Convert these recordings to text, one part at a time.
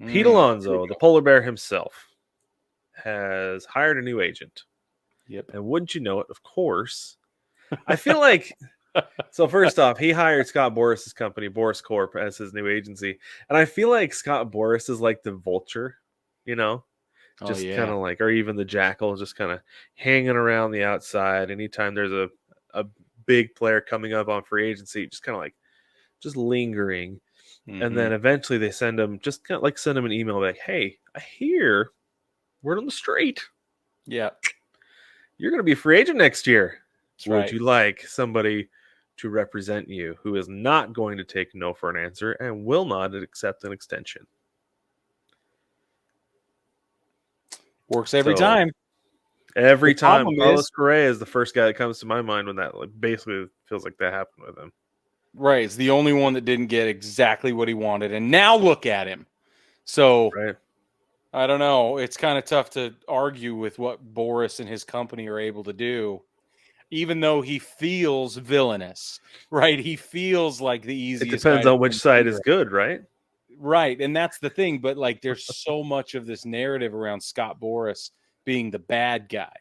Pete Here Alonso, we the go. polar bear himself, has hired a new agent. Yep. And wouldn't you know it, of course, I feel like, so first off, he hired Scott Boras' company, Boras Corp, as his new agency. And I feel like Scott Boras is like the vulture, you know, Oh just kind yeah. of like, or even the jackal, just kind of hanging around the outside. Anytime there's a big player coming up on free agency, just kind of like, just lingering. And Mm-hmm. then eventually they send him, just kind of like send him an email like, hey, I hear word on the street. Yeah, You're going to be a free agent next year. that's Would right. you like somebody to represent you who is not going to take no for an answer and will not accept an extension? Works every So time. The every time problem is, Carlos Correa is the first guy that comes to my mind when that like basically feels like that happened with him. right, it's the only one that didn't get exactly what he wanted, and now look at him. So Right. I don't know. It's kind of tough to argue with what Boris and his company are able to do, even though he feels villainous, right? He feels like the It easiest guy depends to on which point the side finger is at. good, right? Right, and that's the thing. But like, there's so much of this narrative around Scott Boras being the bad guy.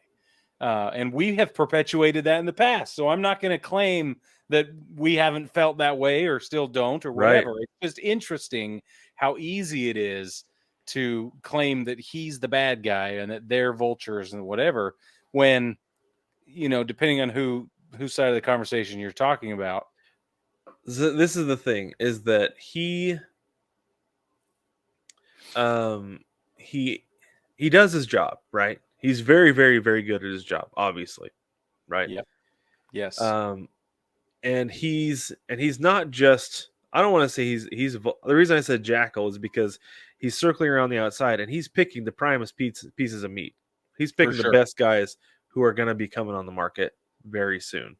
And we have perpetuated that in the past. So I'm not going to claim that we haven't felt that way or still don't or Right. whatever. It's just interesting how easy it is to claim that he's the bad guy and that they're vultures and whatever, when, depending on whose side of the conversation you're talking about. This is the thing, is that um he he does his job, right? He's very, very, very good at his job, obviously, right? Yep. Yes. Um and he's not just, I don't want to say the reason I said jackal is because he's circling around the outside and he's picking the primest pieces of meat. He's For picking the sure. best guys who are going to be coming on the market very soon,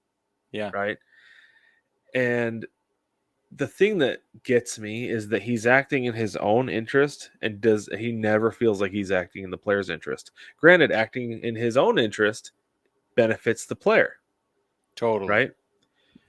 Yeah. right? And the thing that gets me is that he's acting in his own interest, and he never feels like he's acting in the player's interest. Granted, acting in his own interest benefits the player, Totally. right?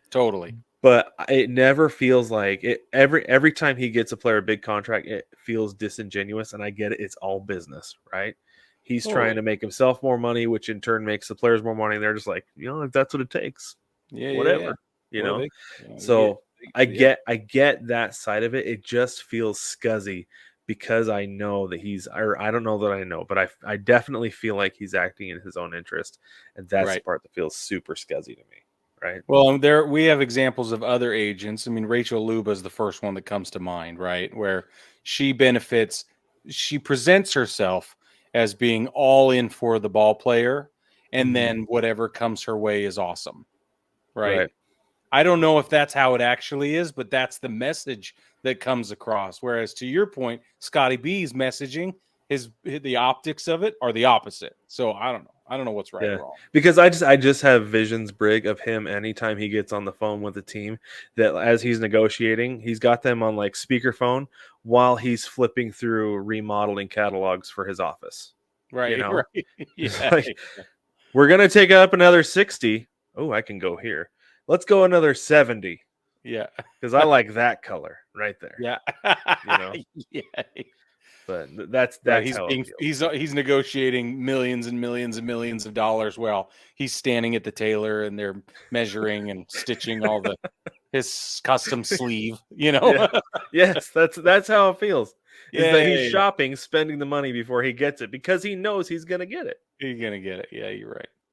Totally. But it never feels like it. Every time he gets a player a big contract, it feels disingenuous. And I get it; it's all business, right? He's trying Totally. to make himself more money, which in turn makes the players more money. And they're just like, if that's what it takes, Yeah. Yeah. Yeah. whatever, you Well, know. we get. So I Yep. get that side of it. It just feels scuzzy because I know that or I don't know that I know, but I definitely feel like he's acting in his own interest, and that's the Right. part that feels super scuzzy to me, right? Well, there we have examples of other agents. I mean, Rachel Luba is the first one that comes to mind, right? Where she benefits, she presents herself as being all in for the ball player, and Mm-hmm. then whatever comes her way is awesome, right? Right. I don't know if that's how it actually is, but that's the message that comes across. Whereas to your point, Scotty B's messaging, the optics of it are the opposite. So I don't know. I don't know what's right or Yeah, wrong. because I just have visions, Brig, of him anytime he gets on the phone with the team, that as he's negotiating, he's got them on like speakerphone while he's flipping through remodeling catalogs for his office. You Right, know, right. it's Yeah. like, we're gonna take up another 60. Oh, I can go here. Let's go another 70 Yeah. because I like that color right there. Yeah. You know, Yeah. but that's Right. that's how it feels. He's negotiating millions and millions and millions of dollars. Well, he's standing at the tailor and they're measuring and stitching all his custom sleeve. Yeah. Yes, that's how it feels. Is Yeah, that yeah, he's yeah. shopping, spending the money before he gets it because he knows he's gonna get it. You're gonna get it. Yeah, you're right.